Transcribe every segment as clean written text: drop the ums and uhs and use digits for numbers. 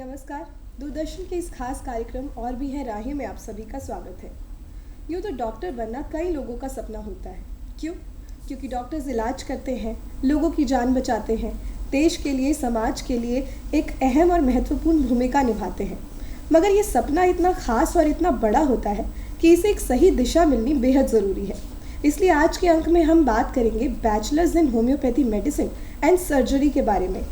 नमस्कार। दूरदर्शन के इस खास कार्यक्रम और भी है राहें में आप सभी का स्वागत है। यूँ तो डॉक्टर बनना कई लोगों का सपना होता है। क्यों? क्योंकि डॉक्टर्स इलाज करते हैं, लोगों की जान बचाते हैं, देश के लिए, समाज के लिए एक अहम और महत्वपूर्ण भूमिका निभाते हैं। मगर ये सपना इतना खास और इतना बड़ा होता है कि इसे एक सही दिशा मिलनी बेहद ज़रूरी है। इसलिए आज के अंक में हम बात करेंगे bachelors in homeopathy medicine and surgery के बारे में।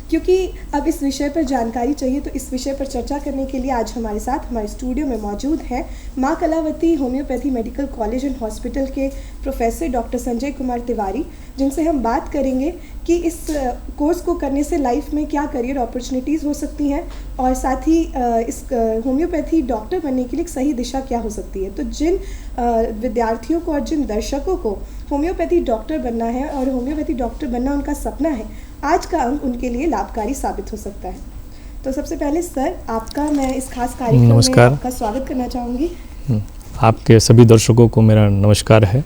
क्योंकि अब इस विषय पर जानकारी चाहिए, तो इस विषय पर चर्चा करने के लिए आज हमारे साथ हमारे स्टूडियो में मौजूद हैं माँ Kalavati homeopathy medical college and hospital के प्रोफेसर डॉक्टर संजय कुमार तिवारी, जिनसे हम बात करेंगे कि इस कोर्स को करने से लाइफ में क्या करियर अपॉर्चुनिटीज़ हो सकती हैं और साथ ही इस होम्योपैथी डॉक्टर बनने के लिए एक सही दिशा क्या हो सकती है। तो जिन विद्यार्थियों को और जिन दर्शकों को होम्योपैथी डॉक्टर बनना है और होम्योपैथी डॉक्टर बनना उनका सपना है, आज का अंक उनके लिए लाभकारी साबित हो सकता है। तो सबसे पहले सर, आपका मैं इस खास कार्यक्रम में आपका स्वागत करना चाहूँगी। आपके सभी दर्शकों को मेरा नमस्कार है।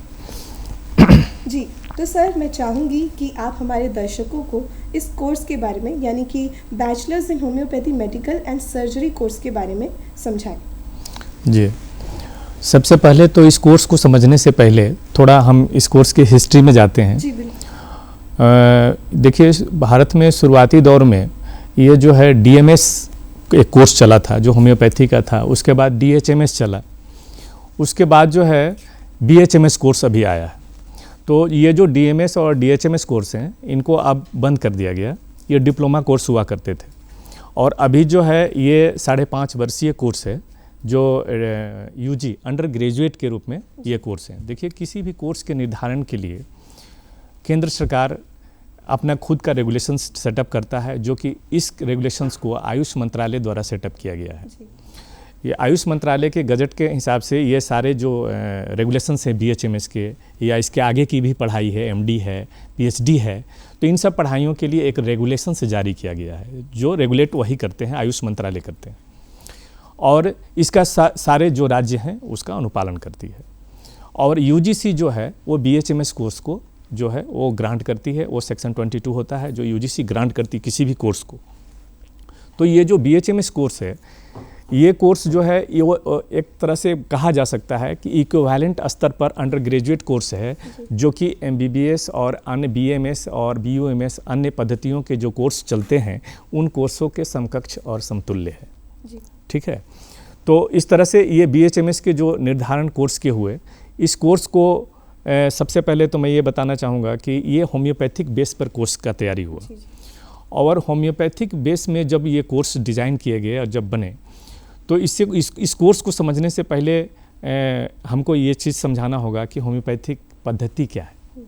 जी, तो सर मैं चाहूँगी कि आप हमारे दर्शकों को इस कोर्स के बारे में, यानी कि bachelors in homeopathy medical and surgery course के बारे में समझाएं। जी, सबसे पहले तो इस कोर्स को समझने से पहले थोड़ा हम इस कोर्स की हिस्ट्री में जाते हैं। जी बिल्कुल। देखिए, भारत में शुरुआती दौर में ये जो है डीएमएस एक कोर्स चला था जो होम्योपैथी का था, उसके बाद डीएचएमएस चला, उसके बाद जो है बीएचएमएस कोर्स अभी आया है। तो ये जो डीएमएस और डीएचएमएस कोर्स हैं, इनको अब बंद कर दिया गया। ये डिप्लोमा कोर्स हुआ करते थे और अभी जो है ये 5.5 वर्षीय कोर्स है जो यूजी अंडर ग्रेजुएट के रूप में ये कोर्स है। देखिए, किसी भी कोर्स के निर्धारण के लिए केंद्र सरकार अपना खुद का रेगुलेशन सेटअप करता है, जो कि इस रेगुलेशंस को आयुष मंत्रालय द्वारा सेटअप किया गया है। ये आयुष मंत्रालय के गजट के हिसाब से ये सारे जो रेगुलेशंस हैं बीएचएमएस के या इसके आगे की भी पढ़ाई है, एमडी है, पीएचडी है, तो इन सब पढ़ाइयों के लिए एक रेगुलेशन से जारी किया गया है जो रेगुलेट वही करते हैं, आयुष मंत्रालय करते हैं और इसका सारे जो राज्य हैं उसका अनुपालन करती है। और यूजीसी जो है वो बीएचएमएस कोर्स को जो है वो ग्रांट करती है। वो सेक्शन 22 होता है जो यूजीसी ग्रांट करती किसी भी कोर्स को। तो ये जो बीएचएमएस कोर्स है, ये कोर्स जो है ये एक तरह से कहा जा सकता है कि इक्विवेलेंट स्तर पर अंडर ग्रेजुएट कोर्स है, जो कि एमबीबीएस और अन्य बीएमएस और बीयूएमएस अन्य पद्धतियों के जो कोर्स चलते हैं उन कोर्सों के समकक्ष और समतुल्य है। ठीक है। तो इस तरह से ये बीएचएमएस के जो निर्धारण कोर्स के हुए, इस कोर्स को सबसे पहले तो मैं ये बताना चाहूँगा कि ये होम्योपैथिक बेस पर कोर्स का तैयारी हुआ और होम्योपैथिक बेस में जब ये कोर्स डिज़ाइन किए गए और जब बने, तो इससे इस कोर्स को समझने से पहले हमको ये चीज़ समझाना होगा कि होम्योपैथिक पद्धति क्या है।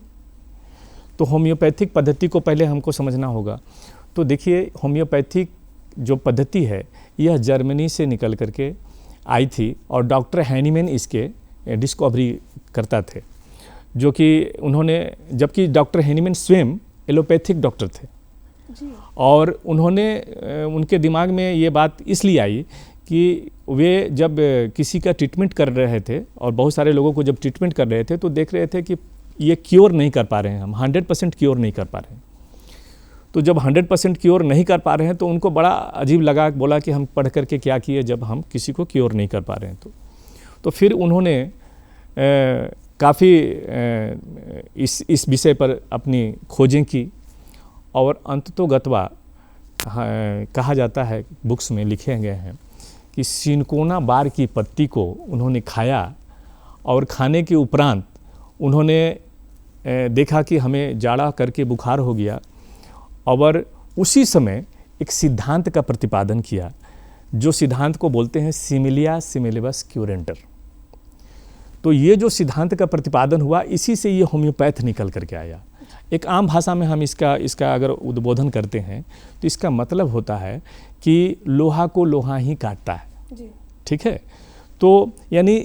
तो होम्योपैथिक पद्धति को पहले हमको समझना होगा। तो देखिए, होम्योपैथिक जो पद्धति है यह जर्मनी से निकल करके आई थी और डॉक्टर हैनीमैन इसके डिस्कवरी करता थे, जो कि उन्होंने, जबकि डॉक्टर हैनीमैन स्वयं एलोपैथिक डॉक्टर थे जी। और उनके दिमाग में ये बात इसलिए आई कि वे जब किसी का ट्रीटमेंट कर रहे थे और बहुत सारे लोगों को जब ट्रीटमेंट कर रहे थे तो देख रहे थे कि ये क्योर नहीं कर पा रहे हैं, हम 100% क्योर नहीं कर पा रहे हैं। तो जब 100% क्योर नहीं कर पा रहे हैं तो उनको बड़ा अजीब लगा, बोला कि हम पढ़ करके क्या किए जब हम किसी को क्योर नहीं कर पा रहे हैं। तो फिर उन्होंने काफ़ी इस विषय पर अपनी खोजें की और अंततोगत्वा कहा जाता है, बुक्स में लिखे गए हैं कि सिनकोना बार की पत्ती को उन्होंने खाया और खाने के उपरांत उन्होंने देखा कि हमें जाड़ा करके बुखार हो गया और उसी समय एक सिद्धांत का प्रतिपादन किया, जो सिद्धांत को बोलते हैं सिमिलिया सिमिलिबस क्यूरेंटर। तो ये जो सिद्धांत का प्रतिपादन हुआ, इसी से ये होम्योपैथ निकल करके आया। एक आम भाषा में हम इसका अगर उद्बोधन करते हैं तो इसका मतलब होता है कि लोहा को लोहा ही काटता है। ठीक है। तो यानी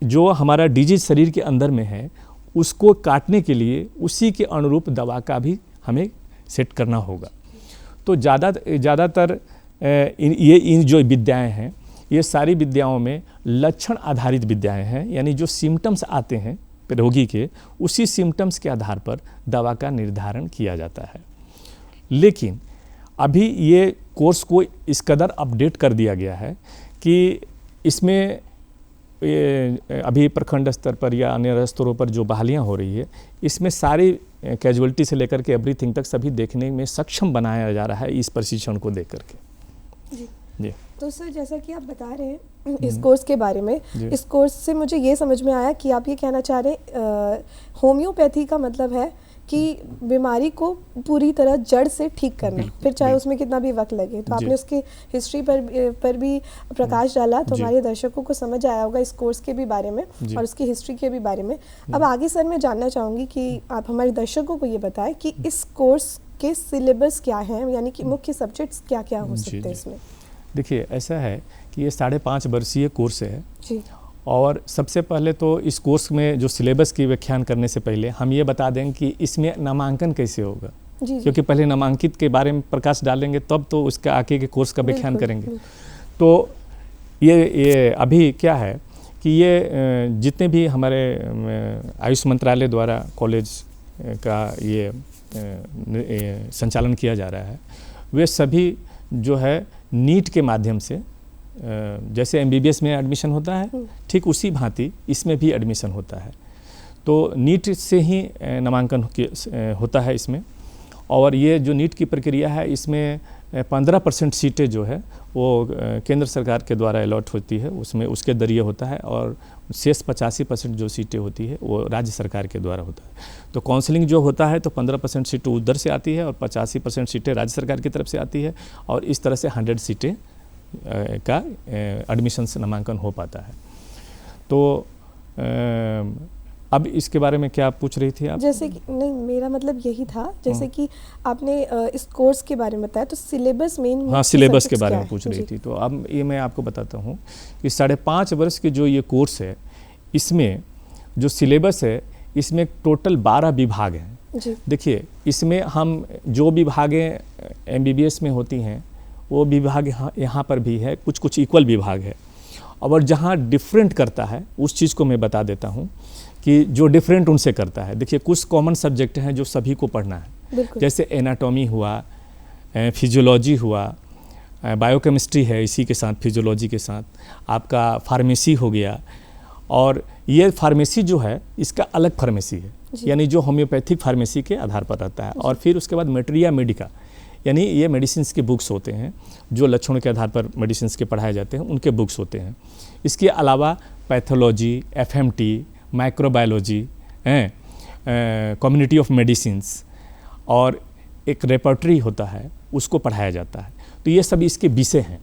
जो हमारा डिजीज शरीर के अंदर में है उसको काटने के लिए उसी के अनुरूप दवा का भी हमें सेट करना होगा। तो ज़्यादातर इन जो विद्याएं हैं, ये सारी विद्याओं में लक्षण आधारित विद्याएं हैं, यानी जो सिम्टम्स आते हैं रोगी के, उसी सिम्टम्स के आधार पर दवा का निर्धारण किया जाता है। लेकिन अभी ये कोर्स को इस कदर अपडेट कर दिया गया है कि इसमें अभी प्रखंड स्तर पर या अन्य स्तरों पर जो बहालियाँ हो रही है, इसमें सारी कैजुअलिटी से लेकर के एवरीथिंग तक सभी देखने में सक्षम बनाया जा रहा है इस प्रशिक्षण को देख करके। जी। तो सर, जैसा कि आप बता रहे हैं इस कोर्स के बारे में, इस कोर्स से मुझे ये समझ में आया कि आप ये कहना चाह रहे हैं होम्योपैथी का मतलब है कि बीमारी को पूरी तरह जड़ से ठीक करना, फिर चाहे उसमें कितना भी वक्त लगे। तो आपने उसकी हिस्ट्री पर भी प्रकाश डाला, तो हमारे दर्शकों को समझ आया होगा इस कोर्स के भी बारे में और उसकी हिस्ट्री के भी बारे में। अब आगे सर मैं जानना चाहूँगी कि आप हमारे दर्शकों को ये बताएं कि इस कोर्स के सिलेबस क्या हैं, यानी कि मुख्य सब्जेक्ट्स क्या क्या हो सकते हैं इसमें। देखिए, ऐसा है कि ये 5.5 वर्षीय कोर्स है जी। और सबसे पहले तो इस कोर्स में जो सिलेबस की व्याख्यान करने से पहले हम ये बता दें कि इसमें नामांकन कैसे होगा। जी। क्योंकि पहले नामांकित के बारे में प्रकाश डालेंगे तब तो उसका आगे के कोर्स का व्याख्यान करेंगे। तो ये अभी क्या है कि ये जितने भी हमारे आयुष मंत्रालय द्वारा कॉलेज का ये संचालन किया जा रहा है, वे सभी जो है नीट के माध्यम से, जैसे MBBS में एडमिशन होता है, ठीक उसी भांति इसमें भी एडमिशन होता है। तो नीट से ही नामांकन होता है इसमें। और ये जो नीट की प्रक्रिया है, इसमें 15% सीटें जो है वो केंद्र सरकार के द्वारा अलॉट होती है, उसमें उसके जरिए होता है, और शेष 85% जो सीटें होती है वो राज्य सरकार के द्वारा होता है। तो काउंसलिंग जो होता है तो 15% सीटें उधर से आती है और 85% सीटें राज्य सरकार की तरफ से आती है, और इस तरह से 100 सीटें का एडमिशन से नामांकन हो पाता है। तो अब इसके बारे में क्या पूछ रही थी आप? जैसे कि नहीं, मेरा मतलब यही था, जैसे कि आपने इस कोर्स के बारे में बताया, तो सिलेबस में, हाँ, सिलेबस के बारे में पूछ रही थी। तो अब ये मैं आपको बताता हूँ कि 5.5 वर्ष के जो ये कोर्स है, इसमें जो सिलेबस है, इसमें टोटल 12 विभाग हैं। देखिए, इसमें हम जो विभागें MBBS में होती हैं वो विभाग यहाँ पर भी है, कुछ इक्वल विभाग है। और जहाँ डिफरेंट करता है उस चीज़ को मैं बता देता हूँ कि जो डिफरेंट उनसे करता है। देखिए, कुछ कॉमन सब्जेक्ट हैं जो सभी को पढ़ना है, जैसे एनाटॉमी हुआ, फिजियोलॉजी हुआ, बायोकेमिस्ट्री है, इसी के साथ फिजियोलॉजी के साथ आपका फार्मेसी हो गया। और ये फार्मेसी जो है इसका अलग फार्मेसी है, यानी जो होम्योपैथिक फार्मेसी के आधार पर रहता है। और फिर उसके बाद मेटेरिया मेडिका, यानी ये मेडिसिन्स के बुक्स होते हैं, जो लक्षणों के आधार पर मेडिसिन्स के पढ़ाए जाते हैं, उनके बुक्स होते हैं। इसके अलावा pathology, FMT, microbiology, community of medicines, और एक रेपर्टरी होता है, उसको पढ़ाया जाता है। तो ये सब इसके विषय हैं।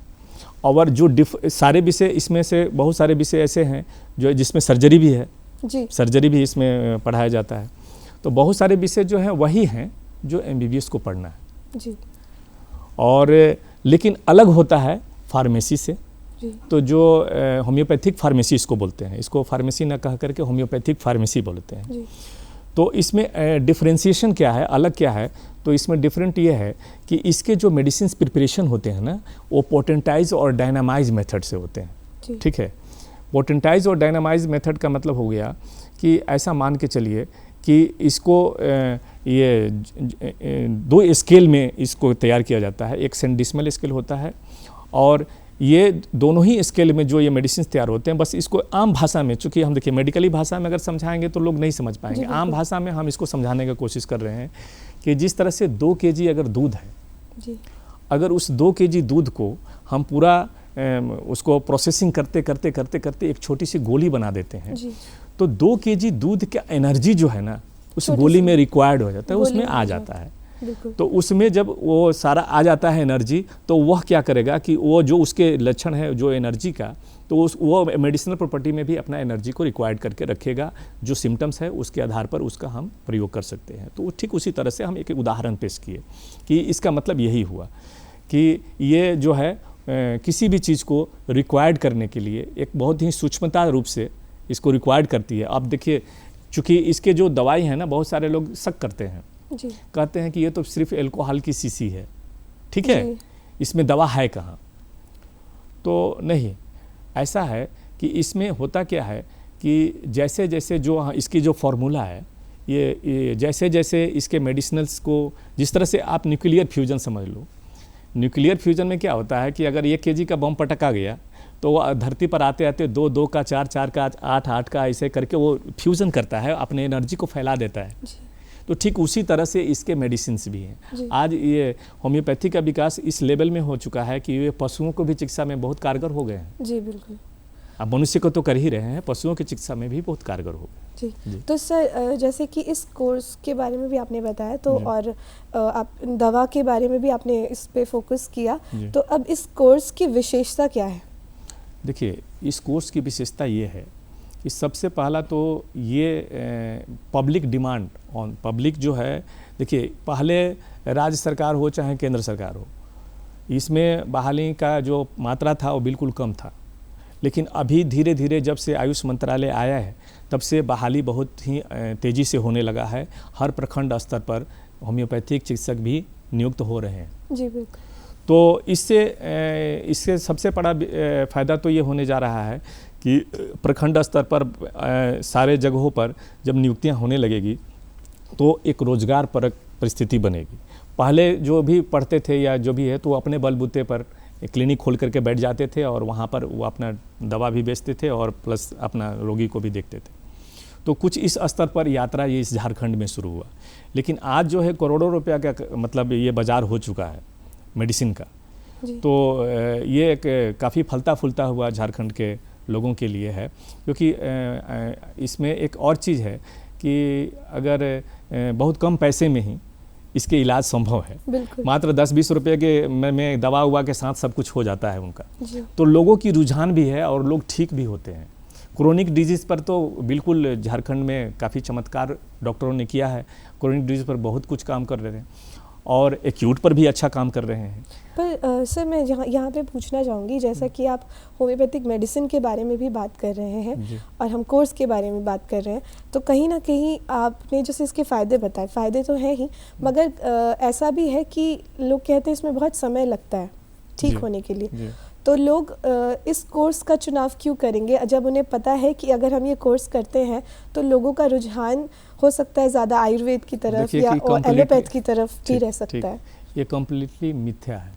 और जो सारे विषय, इसमें से बहुत सारे विषय ऐसे हैं जो जिसमें सर्जरी भी है जी, सर्जरी भी इसमें पढ़ाया जाता है। तो बहुत सारे विषय जो हैं वही हैं जो MBBS को पढ़ना है जी। और लेकिन अलग होता है फार्मेसी से। तो जो होम्योपैथिक फार्मेसी इसको बोलते हैं, इसको फार्मेसी ना कह करके होम्योपैथिक फार्मेसी बोलते हैं जी। तो इसमें डिफरेंशिएशन क्या है, अलग क्या है? तो इसमें डिफरेंट ये है कि इसके जो मेडिसिन प्रिपरेशन होते हैं ना, वो पोटेंटाइज और डायनामाइज मेथड से होते हैं। ठीक है, पोटेंटाइज और डायनामाइज मेथड का मतलब हो गया कि ऐसा मान के चलिए कि इसको ये 2 स्केल में इसको तैयार किया जाता है। एक सेंडिस्मल स्केल होता है, और ये दोनों ही स्केल में जो ये मेडिसिन तैयार होते हैं, बस इसको आम भाषा में, चूँकि हम देखिए मेडिकली भाषा में अगर समझाएंगे तो लोग नहीं समझ पाएंगे, आम भाषा में हम इसको समझाने की कोशिश कर रहे हैं कि जिस तरह से 2 kg अगर दूध है जी, अगर उस 2 kg दूध को हम पूरा उसको प्रोसेसिंग करते करते करते करते एक छोटी सी गोली बना देते हैं जी, तो 2 kg दूध का एनर्जी जो है ना उस गोली में रिक्वायर्ड हो जाता है, उसमें आ जाता है। तो उसमें जब वो सारा आ जाता है एनर्जी, तो वह क्या करेगा कि वो जो उसके लक्षण है जो एनर्जी का, तो वो मेडिसिनल प्रॉपर्टी में भी अपना एनर्जी को रिक्वायर्ड करके रखेगा। जो सिम्टम्स है उसके आधार पर उसका हम प्रयोग कर सकते हैं। तो ठीक उसी तरह से हम एक उदाहरण पेश किए कि इसका मतलब यही हुआ कि ये जो है किसी भी चीज़ को रिक्वायर्ड करने के लिए एक बहुत ही सूक्ष्मता रूप से इसको रिक्वायर्ड करती है। आप देखिए, चूँकि इसके जो दवाई है ना, बहुत सारे लोग शक करते हैं जी, कहते हैं कि ये तो सिर्फ अल्कोहल की शीशी है, ठीक है, इसमें दवा है कहाँ? तो नहीं, ऐसा है कि इसमें होता क्या है कि जैसे जैसे जो इसकी जो फार्मूला है, ये जैसे जैसे इसके मेडिसिनल्स को, जिस तरह से आप न्यूक्लियर फ्यूजन समझ लो न्यूक्लियर फ्यूजन में क्या होता है कि अगर 1 kg का बम पटका गया तो वो धरती पर आते आते 2, 2 का 4, 4 का 8, 8 का ऐसे करके वो फ्यूज़न करता है, अपने एनर्जी को फैला देता है। तो ठीक उसी तरह से इसके मेडिसिन्स भी हैं। आज ये होम्योपैथी का विकास इस लेवल में हो चुका है कि ये पशुओं को भी चिकित्सा में बहुत कारगर हो गए हैं। जी बिल्कुल। अब मनुष्य को तो कर ही रहे हैं, पशुओं की चिकित्सा में भी बहुत कारगर हो गए। जी। तो सर जैसे कि इस कोर्स के बारे में भी आपने बताया, तो और आप दवा के बारे में भी आपने इस पे फोकस किया, तो अब इस कोर्स की विशेषता क्या है? देखिए, इस कोर्स की विशेषता ये है कि सबसे पहला तो ये पब्लिक डिमांड ऑन पब्लिक जो है, देखिए पहले राज्य सरकार हो चाहे केंद्र सरकार हो, इसमें बहाली का जो मात्रा था वो बिल्कुल कम था। लेकिन अभी धीरे धीरे जब से आयुष मंत्रालय आया है तब से बहाली बहुत ही तेज़ी से होने लगा है। हर प्रखंड स्तर पर होम्योपैथिक चिकित्सक भी नियुक्त हो रहे हैं। जी बिल्कुल। तो इससे सबसे बड़ा फ़ायदा तो ये होने जा रहा है कि प्रखंड स्तर पर सारे जगहों पर जब नियुक्तियां होने लगेगी तो एक रोजगार परक परिस्थिति बनेगी। पहले जो भी पढ़ते थे या जो भी है तो अपने बलबूते पर क्लिनिक खोल करके बैठ जाते थे और वहाँ पर वो अपना दवा भी बेचते थे और प्लस अपना रोगी को भी देखते थे। तो कुछ इस स्तर पर यात्रा ये इस झारखंड में शुरू हुआ। लेकिन आज जो है करोड़ों रुपया का मतलब ये बाज़ार हो चुका है मेडिसिन का। तो ये एक काफ़ी फलता फूलता हुआ झारखंड के लोगों के लिए है, क्योंकि इसमें एक और चीज़ है कि अगर बहुत कम पैसे में ही इसके इलाज संभव है। मात्र 10-20 रुपये के में दवा उवा के साथ सब कुछ हो जाता है उनका। तो लोगों की रुझान भी है और लोग ठीक भी होते हैं। क्रोनिक डिजीज़ पर तो बिल्कुल झारखंड में काफ़ी चमत्कार डॉक्टरों ने किया है। क्रोनिक डिजीज़ पर बहुत कुछ काम कर रहे हैं और एक्यूट पर भी अच्छा काम कर रहे हैं। पर सर मैं यहाँ पे पूछना चाहूँगी, जैसा कि आप होम्योपैथिक मेडिसिन के बारे में भी बात कर रहे हैं और हम कोर्स के बारे में बात कर रहे हैं, तो कहीं ना कहीं आपने जैसे इसके फ़ायदे बताए, फ़ायदे तो हैं ही, मगर ऐसा भी है कि लोग कहते हैं इसमें बहुत समय लगता है ठीक होने के लिए। तो लोग इस कोर्स का चुनाव क्यों करेंगे जब उन्हें पता है कि अगर हम ये कोर्स करते हैं तो लोगों का रुझान हो सकता है ज़्यादा आयुर्वेद की तरफ या एलोपैथ की तरफ भी रह सकता है? ये कम्प्लीटली मिथ्या है,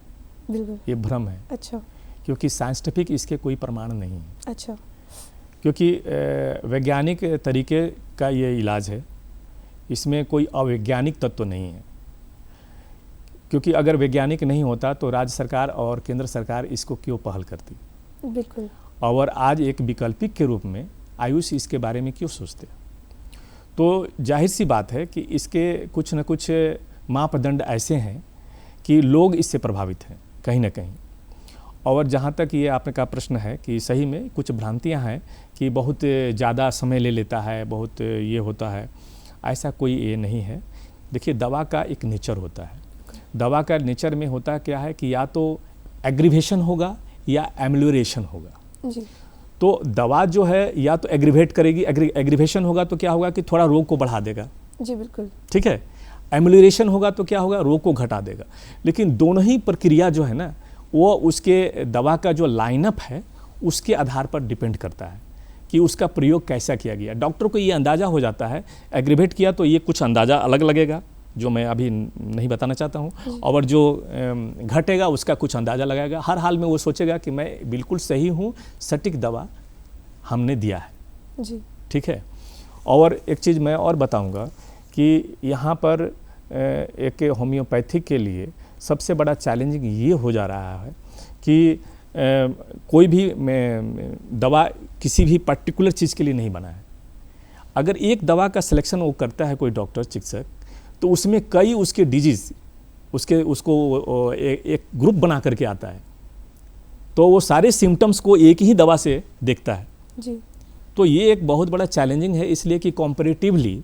बिल्कुल ये भ्रम है। अच्छा। क्योंकि साइंटिफिक इसके कोई प्रमाण नहीं है। अच्छा। क्योंकि वैज्ञानिक तरीके का ये इलाज है, इसमें कोई अवैज्ञानिक तत्व नहीं है। क्योंकि अगर वैज्ञानिक नहीं होता तो राज्य सरकार और केंद्र सरकार इसको क्यों पहल करती? बिल्कुल। और आज एक वैकल्पिक के रूप में आयुष इसके बारे में क्यों सोचते? तो जाहिर सी बात है कि इसके कुछ न कुछ मापदंड ऐसे हैं कि लोग इससे प्रभावित हैं कहीं ना कहीं। और जहाँ तक ये आपने का प्रश्न है कि सही में कुछ भ्रांतियाँ हैं कि बहुत ज़्यादा समय ले लेता है, बहुत ये होता है, ऐसा कोई ये नहीं है। देखिए, दवा का एक नेचर होता है। दवा का नेचर में होता क्या है कि या तो एग्रीवेशन होगा या एम्यूलेशन होगा। जी। तो दवा जो है या तो एग्रीवेट करेगी, एग्रीवेशन होगा तो क्या होगा कि थोड़ा रोग को बढ़ा देगा। जी बिल्कुल। ठीक है। एम्यूलेशन होगा तो क्या होगा, रोग को घटा देगा। लेकिन दोनों ही प्रक्रिया जो है ना, वो उसके दवा का जो लाइनअप है उसके आधार पर डिपेंड करता है कि उसका प्रयोग कैसा किया गया। डॉक्टर को ये अंदाज़ा हो जाता है, एग्रीवेट किया तो ये कुछ अंदाज़ा अलग लगेगा जो मैं अभी नहीं बताना चाहता हूँ, और जो घटेगा उसका कुछ अंदाज़ा लगाएगा। हर हाल में वो सोचेगा कि मैं बिल्कुल सही हूँ, सटीक दवा हमने दिया है। जी। ठीक है। और एक चीज़ मैं और बताऊँगा कि यहाँ पर एक होम्योपैथिक के लिए सबसे बड़ा चैलेंजिंग ये हो जा रहा है कि कोई भी दवा किसी भी पर्टिकुलर चीज़ के लिए नहीं बना है। अगर एक दवा का सिलेक्शन वो करता है कोई डॉक्टर चिकित्सक, तो उसमें कई उसके डिजीज़ उसको एक ग्रुप बना करके आता है, तो वो सारे सिम्टम्स को एक ही दवा से देखता है। जी। तो ये एक बहुत बड़ा चैलेंजिंग है, इसलिए कि कॉम्परेटिवली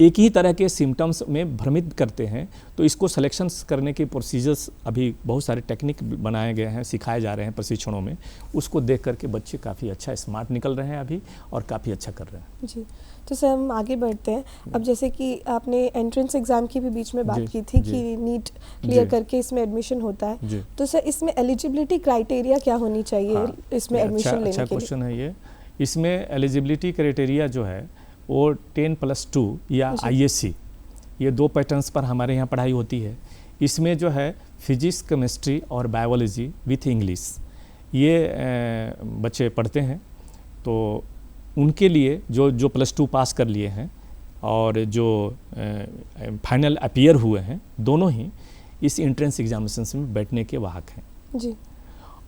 एक ही तरह के सिम्टम्स में भ्रमित करते हैं। तो इसको सिलेक्शंस करने के प्रोसीजर्स अभी बहुत सारे टेक्निक बनाए गए हैं, सिखाए जा रहे हैं प्रशिक्षणों में। उसको देख करके बच्चे काफ़ी अच्छा स्मार्ट निकल रहे हैं अभी और काफ़ी अच्छा कर रहे हैं। जी। तो सर हम आगे बढ़ते हैं। अब जैसे कि आपने एंट्रेंस एग्ज़ाम की भी बीच में बात की थी कि नीट क्लियर करके इसमें एडमिशन होता है, तो सर इसमें एलिजिबिलिटी क्राइटेरिया क्या होनी चाहिए इसमें एडमिशन लेने के लिए? अच्छा क्वेश्चन है ये। इसमें एलिजिबिलिटी क्राइटेरिया जो है वो 10+2 या ISC, ये 2 पैटर्न्स पर हमारे यहाँ पढ़ाई होती है। इसमें जो है फिजिक्स, केमिस्ट्री और बायोलॉजी विथ इंग्लिश ये बच्चे पढ़ते हैं। तो उनके लिए जो +2 पास कर लिए हैं और जो फाइनल अपीयर हुए हैं, दोनों ही इस एंट्रेंस एग्जामिनेशन में बैठने के वाहक हैं जी।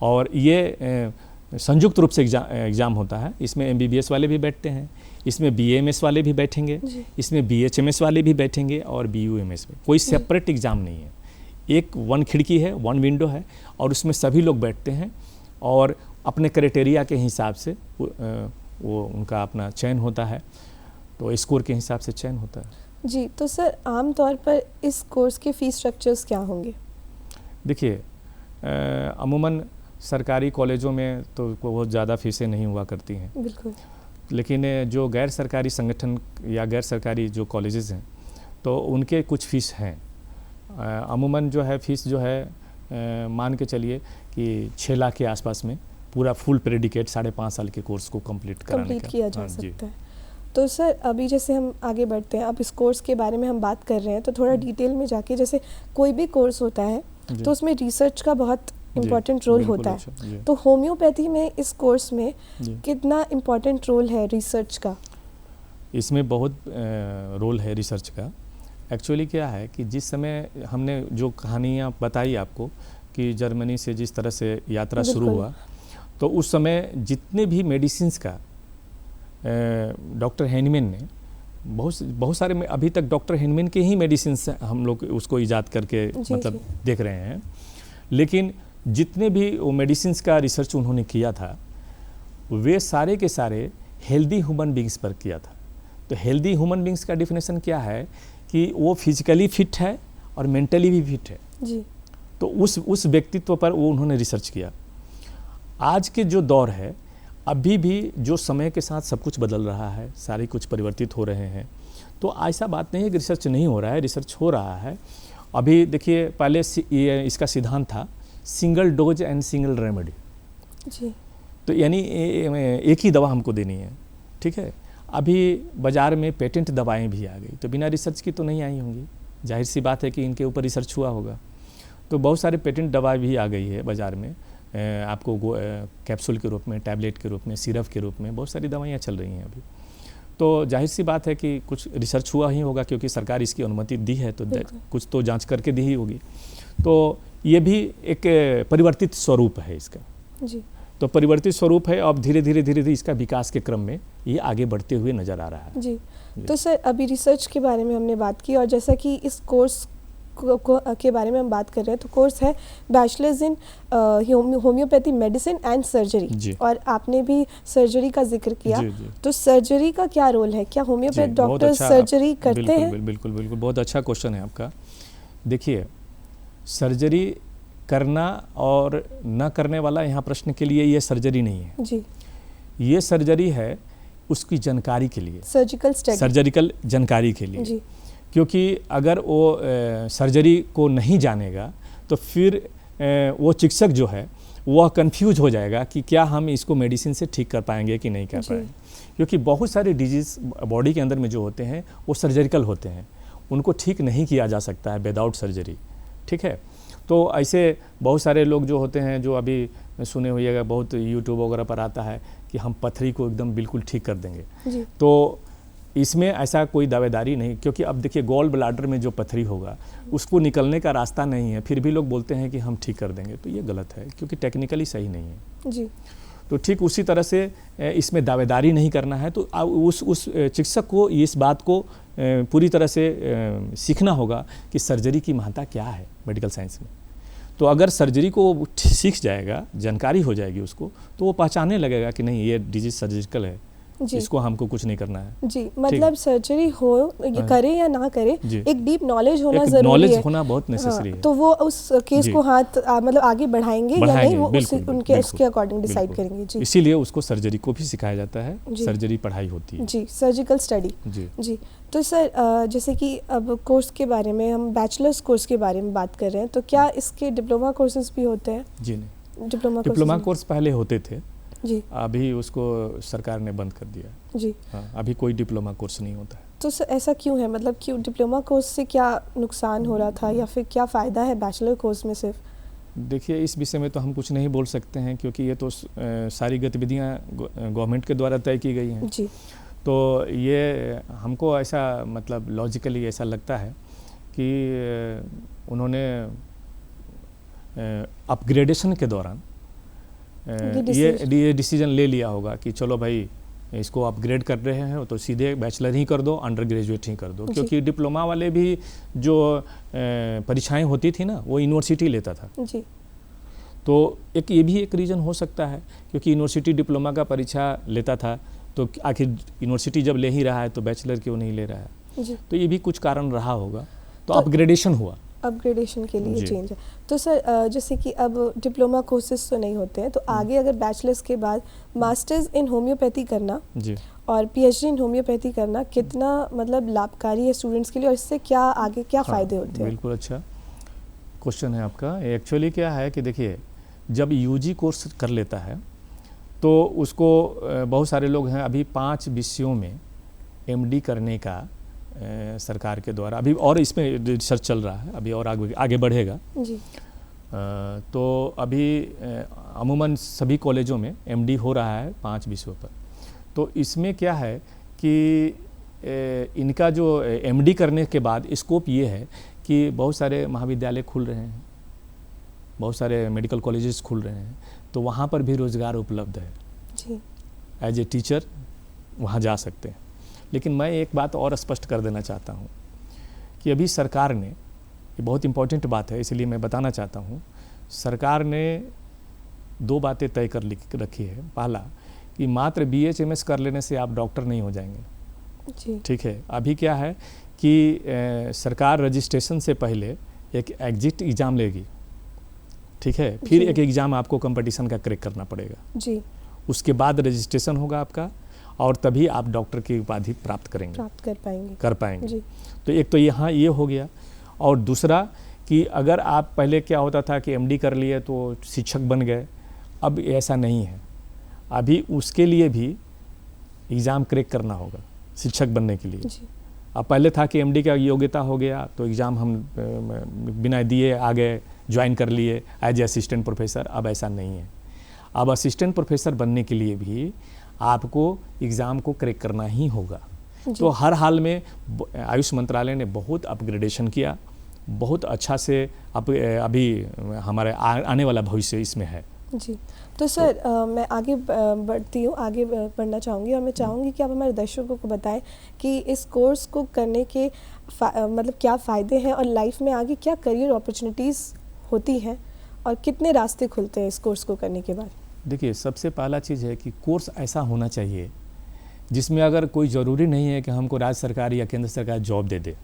और ये संयुक्त रूप से एग्ज़ाम होता है। इसमें MBBS वाले भी बैठते हैं, इसमें BAMS वाले भी बैठेंगे, इसमें BHMS वाले भी बैठेंगे और BUMS में। कोई सेपरेट एग्ज़ाम नहीं है, एक 1 खिड़की है, 1 विंडो है और उसमें सभी लोग बैठते हैं और अपने क्राइटेरिया के हिसाब से वो उनका अपना चयन होता है, तो स्कोर के हिसाब से चयन होता है। जी, तो सर आम तौर पर इस कोर्स के फ़ीस स्ट्रक्चर्स क्या होंगे? देखिए, अमूमन सरकारी कॉलेजों में तो बहुत ज़्यादा फ़ीसें नहीं हुआ करती हैं, बिल्कुल, लेकिन जो गैर सरकारी संगठन या गैर सरकारी जो कॉलेजेस हैं तो उनके कुछ फ़ीस हैं। अमूमन जो है फ़ीस जो है मान के चलिए कि 6 लाख के आसपास में पूरा फुल प्रेडिकेट 5.5 साल के कोर्स को कंप्लीट किया जा सकता है। तो सर अभी जैसे हम आगे बढ़ते हैं, अब इस कोर्स के बारे में हम बात कर रहे हैं तो थोड़ा डिटेल में जाके, जैसे कोई भी कोर्स होता है तो उसमें रिसर्च का बहुत इम्पोर्टेंट रोल होता है, तो होम्योपैथी में इस कोर्स में कितना इम्पोर्टेंट रोल है रिसर्च का? इसमें बहुत रोल है रिसर्च का। एक्चुअली क्या है कि जिस समय हमने जो कहानियाँ बताई आपको कि जर्मनी से जिस तरह से यात्रा शुरू हुआ, तो उस समय जितने भी मेडिसिन्स का डॉक्टर हैनीमैन ने बहुत सारे, अभी तक डॉक्टर हैनीमैन के ही मेडिसिन्स हम लोग उसको ईजाद करके मतलब देख रहे हैं, लेकिन जितने भी वो मेडिसिन्स का रिसर्च उन्होंने किया था वे सारे के सारे हेल्दी ह्यूमन बींग्स पर किया था। तो हेल्दी ह्यूमन बींग्स का डिफिनेशन क्या है कि वो फिजिकली फिट है और मेंटली भी फिट है जी। तो उस व्यक्तित्व पर वो उन्होंने रिसर्च किया। आज के जो दौर है, अभी भी जो समय के साथ सब कुछ बदल रहा है, सारे कुछ परिवर्तित हो रहे हैं, तो ऐसा बात नहीं है कि रिसर्च नहीं हो रहा है, रिसर्च हो रहा है। अभी देखिए, पहले इसका सिद्धांत था single dose and single remedy जी। तो यानी एक ही दवा हमको देनी है, ठीक है। अभी बाज़ार में पेटेंट दवाएं भी आ गई, तो बिना रिसर्च की तो नहीं आई होंगी, जाहिर सी बात है कि इनके ऊपर रिसर्च हुआ होगा। तो बहुत सारे पेटेंट दवाएं भी आ गई है बाज़ार में, आपको कैप्सूल के रूप में, टैबलेट के रूप में, सिरप के रूप में बहुत सारी दवाइयाँ चल रही हैं अभी। तो जाहिर सी बात है कि कुछ रिसर्च हुआ ही होगा, क्योंकि सरकार इसकी अनुमति दी है तो कुछ तो जांच करके दी ही होगी। तो ये भी एक परिवर्तित स्वरूप है इसका जी। तो परिवर्तित स्वरूप है। अब धीरे धीरे इसका विकास के क्रम में ये आगे बढ़ते हुए नज़र आ रहा है जी। तो सर अभी रिसर्च के बारे में हमने बात की, और जैसा कि इस कोर्स के बारे में हम बात कर रहे हैं, तो कोर्स है bachelors in homeopathy medicine and surgery, और आपने भी सर्जरी का जिक्र किया। जी। तो सर्जरी का क्या रोल है? क्या होम्योपैथ डॉक्टर सर्जरी करते हैं? बिल्कुल, बहुत अच्छा क्वेश्चन है आपका। देखिए, सर्जरी करना और न करने वाला यहाँ प्रश्न के लिए ये सर्जरी नहीं है जी। ये सर्जरी है उसकी जानकारी के लिए, सर्जिकल जानकारी के लिए जी। क्योंकि अगर वो सर्जरी को नहीं जानेगा तो फिर वो चिकित्सक जो है वह कंफ्यूज हो जाएगा कि क्या हम इसको मेडिसिन से ठीक कर पाएंगे कि नहीं कर पाएंगे, क्योंकि बहुत सारे डिजीज़ बॉडी के अंदर में जो होते हैं वो सर्जरिकल होते हैं, उनको ठीक नहीं किया जा सकता है विदाउट सर्जरी, ठीक है। तो ऐसे बहुत सारे लोग जो होते हैं, जो अभी सुने होइएगा, बहुत यूट्यूब वगैरह पर आता है कि हम पथरी को एकदम बिल्कुल ठीक कर देंगे जी। तो इसमें ऐसा कोई दावेदारी नहीं, क्योंकि अब देखिए गॉल ब्लाडर में जो पथरी होगा उसको निकलने का रास्ता नहीं है, फिर भी लोग बोलते हैं कि हम ठीक कर देंगे, तो ये गलत है, क्योंकि टेक्निकली सही नहीं है जी। तो ठीक उसी तरह से इसमें दावेदारी नहीं करना है। तो उस चिकित्सक को इस बात को पूरी तरह से सीखना होगा कि सर्जरी की महत्ता क्या है मेडिकल साइंस में। तो अगर सर्जरी को सीख जाएगा, जानकारी हो जाएगी उसको, तो वो पहचानने लगेगा कि नहीं ये डिजीज सर्जिकल है, इसको हमको कुछ नहीं करना है जी। मतलब सर्जरी हो ये करे या ना करे, एक डीप नॉलेज होना जरूरी है, नॉलेज होना बहुत नेसेसरी है। तो वो उस केस को हाथ मतलब आगे बढ़ाएंगे या नहीं, वो उसके अकॉर्डिंग डिसाइड करेंगे जी। इसीलिए उसको सर्जरी को भी सिखाया जाता है, सर्जरी पढ़ाई होती है जी, सर्जिकल स्टडी जी। तो सर जैसे कि अब कोर्स के बारे में हम बैचलर्स कोर्स के बारे में बात कर रहे हैं, तो क्या इसके डिप्लोमा कोर्सेज भी होते हैं? जी नहीं, डिप्लोमा कोर्स पहले होते थे जी, अभी उसको सरकार ने बंद कर दिया जी। हाँ, अभी कोई डिप्लोमा कोर्स नहीं होता है। तो सर ऐसा क्यों है, मतलब क्यों डिप्लोमा कोर्स से क्या नुकसान हो रहा था या फिर क्या फ़ायदा है बैचलर कोर्स में सिर्फ? देखिए, इस विषय में तो हम कुछ नहीं बोल सकते हैं, क्योंकि ये तो सारी गतिविधियां गवर्नमेंट के द्वारा तय की गई हैं। जी। तो ये हमको ऐसा मतलब लॉजिकली ऐसा लगता है कि उन्होंने अपग्रेडेशन के दौरान ये डिसीजन ले लिया होगा कि चलो भाई इसको अपग्रेड कर रहे हैं तो सीधे बैचलर ही कर दो, अंडर ग्रेजुएट ही कर दो, क्योंकि डिप्लोमा वाले भी जो परीक्षाएं होती थी ना वो यूनिवर्सिटी लेता था जी। तो एक ये भी एक रीज़न हो सकता है, क्योंकि यूनिवर्सिटी डिप्लोमा का परीक्षा लेता था, तो आखिर यूनिवर्सिटी जब ले ही रहा है तो बैचलर क्यों नहीं ले रहा है जी। तो ये भी कुछ कारण रहा होगा, तो अपग्रेडेशन हुआ, अपग्रेडेशन के लिए चेंज है। तो सर जैसे कि अब डिप्लोमा कोर्सेज तो नहीं होते हैं, तो आगे अगर बैचलर्स के बाद मास्टर्स इन होम्योपैथी करना जी और पीएचडी इन होम्योपैथी करना कितना मतलब लाभकारी है स्टूडेंट्स के लिए, और इससे क्या आगे क्या फ़ायदे होते हैं? बिल्कुल अच्छा क्वेश्चन है आपका। एक्चुअली क्या है कि देखिए, जब यूजी कोर्स कर लेता है तो उसको बहुत सारे लोग हैं अभी 5 विषयों में एमडी करने का सरकार के द्वारा अभी, और इसमें रिसर्च चल रहा है अभी और आगे बढ़ेगा जी। तो अभी अमूमन सभी कॉलेजों में एमडी हो रहा है 5 विषयों पर। तो इसमें क्या है कि इनका जो एमडी करने के बाद स्कोप ये है कि बहुत सारे महाविद्यालय खुल रहे हैं, बहुत सारे मेडिकल कॉलेजेस खुल रहे हैं, तो वहाँ पर भी रोज़गार उपलब्ध है जी। एज ए टीचर वहाँ जा सकते हैं। लेकिन मैं एक बात और स्पष्ट कर देना चाहता हूँ कि अभी सरकार ने, ये बहुत इम्पोर्टेंट बात है इसलिए मैं बताना चाहता हूँ, सरकार ने 2 बातें तय कर रखी है। पहला कि मात्र BHMS कर लेने से आप डॉक्टर नहीं हो जाएंगे जी। ठीक है। अभी क्या है कि सरकार रजिस्ट्रेशन से पहले एक एग्जिट एग्ज़ाम लेगी ठीक है, फिर एक एग्ज़ाम आपको कंपटीशन का क्रैक करना पड़ेगा जी। उसके बाद रजिस्ट्रेशन होगा आपका और तभी आप डॉक्टर की उपाधि प्राप्त कर पाएंगे जी। तो एक तो यहाँ ये हो गया। और दूसरा कि अगर आप पहले क्या होता था कि एमडी कर लिए तो शिक्षक बन गए, अब ऐसा नहीं है। अभी उसके लिए भी एग्ज़ाम क्रैक करना होगा शिक्षक बनने के लिए जी। अब पहले था कि एमडी का योग्यता हो गया तो एग्ज़ाम हम बिना दिए आ गए, ज्वाइन कर लिए एज ए असिस्टेंट प्रोफेसर। अब ऐसा नहीं है। अब असिस्टेंट प्रोफेसर बनने के लिए भी आपको एग्ज़ाम को क्रैक करना ही होगा। तो हर हाल में आयुष मंत्रालय ने बहुत अपग्रेडेशन किया, बहुत अच्छा से अभी हमारे आने वाला भविष्य इसमें है जी। तो सर मैं आगे आगे बढ़ना चाहूँगी और मैं चाहूँगी कि आप हमारे दर्शकों को बताएं कि इस कोर्स को करने के मतलब क्या फ़ायदे हैं और लाइफ में आगे क्या करियर अपॉर्चुनिटीज़ होती हैं और कितने रास्ते खुलते हैं इस कोर्स को करने के बाद? देखिए, सबसे पहला चीज़ है कि कोर्स ऐसा होना चाहिए जिसमें अगर कोई ज़रूरी नहीं है कि हमको राज्य सरकार या केंद्र सरकार जॉब दे दे।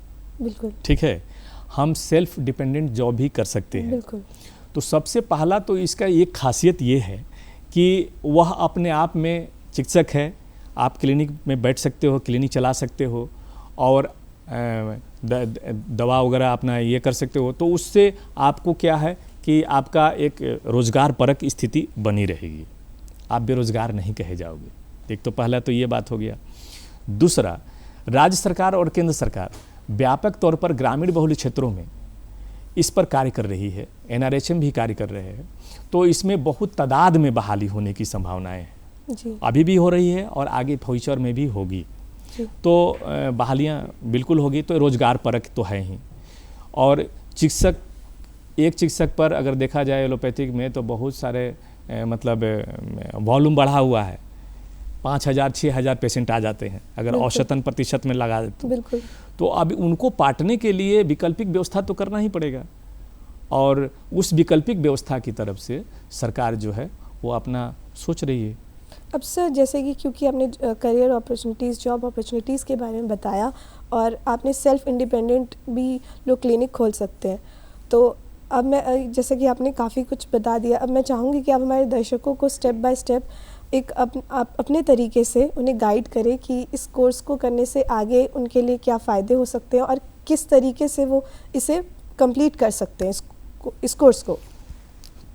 बिल्कुल ठीक है, हम सेल्फ डिपेंडेंट जॉब भी कर सकते हैं। बिल्कुल। तो सबसे पहला तो इसका एक खासियत ये है कि वह अपने आप में चिकित्सक है, आप क्लिनिक में बैठ सकते हो, क्लिनिक चला सकते हो और दवा वगैरह अपना ये कर सकते हो। तो उससे आपको क्या है कि आपका एक रोज़गार परक स्थिति बनी रहेगी, आप बेरोज़गार नहीं कहे जाओगे। एक तो पहला तो ये बात हो गया। दूसरा, राज्य सरकार और केंद्र सरकार व्यापक तौर पर ग्रामीण बहुल क्षेत्रों में इस पर कार्य कर रही है, NRHM भी कार्य कर रहे हैं। तो इसमें बहुत तादाद में बहाली होने की संभावनाएं हैं जी। अभी भी हो रही है और आगे फ्यूचर में भी होगी। तो बहालियाँ बिल्कुल होगी, तो रोज़गार परक तो है ही। और एक चिकित्सक पर अगर देखा जाए एलोपैथिक में तो बहुत सारे मतलब वॉल्यूम बढ़ा हुआ है, 5,000 6,000 पेशेंट आ जाते हैं अगर औसतन प्रतिशत में लगा देते बिल्कुल। तो अब उनको पाटने के लिए वैकल्पिक व्यवस्था तो करना ही पड़ेगा और उस वैकल्पिक व्यवस्था की तरफ से सरकार जो है वो अपना सोच रही है। अब सर जैसे कि क्योंकि आपने करियर अपॉर्चुनिटीज़, जॉब अपॉर्चुनिटीज़ के बारे में बताया और आपने सेल्फ इंडिपेंडेंट भी लोग क्लिनिक खोल सकते हैं, तो अब मैं जैसे कि आपने काफ़ी कुछ बता दिया, अब मैं चाहूँगी कि आप हमारे दर्शकों को स्टेप बाय स्टेप एक आप अपने तरीके से उन्हें गाइड करें कि इस कोर्स को करने से आगे उनके लिए क्या फ़ायदे हो सकते हैं और किस तरीके से वो इसे कंप्लीट कर सकते हैं इस कोर्स को।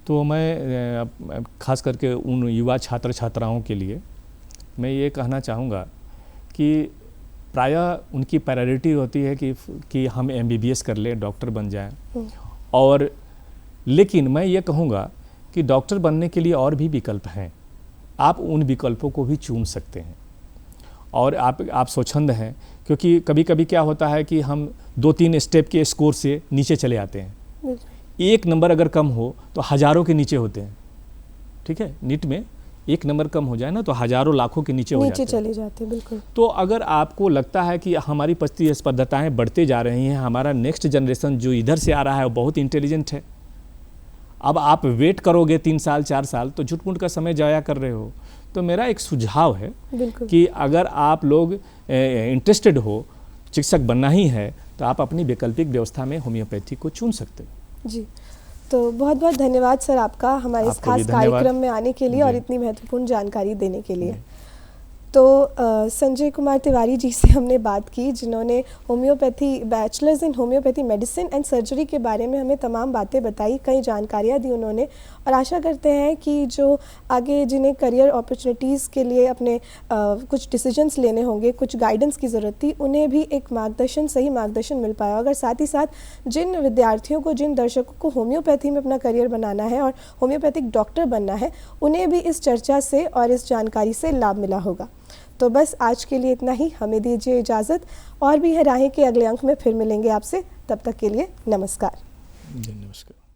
तो मैं खास करके उन युवा छात्र छात्राओं के लिए मैं ये कहना चाहूँगा कि प्रायः उनकी प्रायोरिटी होती है कि हम MBBS कर लें, डॉक्टर बन जाएं। और लेकिन मैं ये कहूँगा कि डॉक्टर बनने के लिए और भी विकल्प हैं, आप उन विकल्पों को भी चुन सकते हैं और आप स्वच्छंद हैं, क्योंकि कभी कभी क्या होता है कि हम 2-3 स्टेप के स्कोर से नीचे चले आते हैं। 1 नंबर अगर कम हो तो हज़ारों के नीचे होते हैं, ठीक है। नीट में 1 नंबर कम हो जाए ना तो हज़ारों लाखों के नीचे चले जाते हैं, बिल्कुल। तो अगर आपको लगता है कि हमारी प्रतिस्पर्धाएँ बढ़ते जा रही हैं, हमारा नेक्स्ट जनरेशन जो इधर से आ रहा है वो बहुत इंटेलिजेंट है, अब आप वेट करोगे 3 साल 4 साल तो झूठ-मूठ का समय जाया कर रहे हो। तो मेरा एक सुझाव है कि अगर आप लोग इंटरेस्टेड हो, चिकित्सक बनना ही है, तो आप अपनी वैकल्पिक व्यवस्था में होम्योपैथी को चुन सकते हो। जी, तो बहुत बहुत धन्यवाद सर आपका हमारे इस खास कार्यक्रम में आने के लिए और इतनी महत्वपूर्ण जानकारी देने के लिए। तो संजय कुमार तिवारी जी से हमने बात की, जिन्होंने homeopathy bachelors in homeopathy medicine and surgery के बारे में हमें तमाम बातें बताई, कई जानकारियाँ दी उन्होंने। और आशा करते हैं कि जो आगे जिन्हें करियर अपॉर्चुनिटीज़ के लिए अपने कुछ डिसीजंस लेने होंगे, कुछ गाइडेंस की ज़रूरत थी, उन्हें भी एक सही मार्गदर्शन मिल पाया। अगर साथ ही साथ जिन विद्यार्थियों को, जिन दर्शकों को होम्योपैथी में अपना करियर बनाना है और होम्योपैथिक डॉक्टर बनना है, उन्हें भी इस चर्चा से और इस जानकारी से लाभ मिला होगा। तो बस आज के लिए इतना ही, हमें दीजिए इजाज़त। और भी है राहें के अगले अंक में फिर मिलेंगे आपसे, तब तक के लिए नमस्कार। नमस्कार।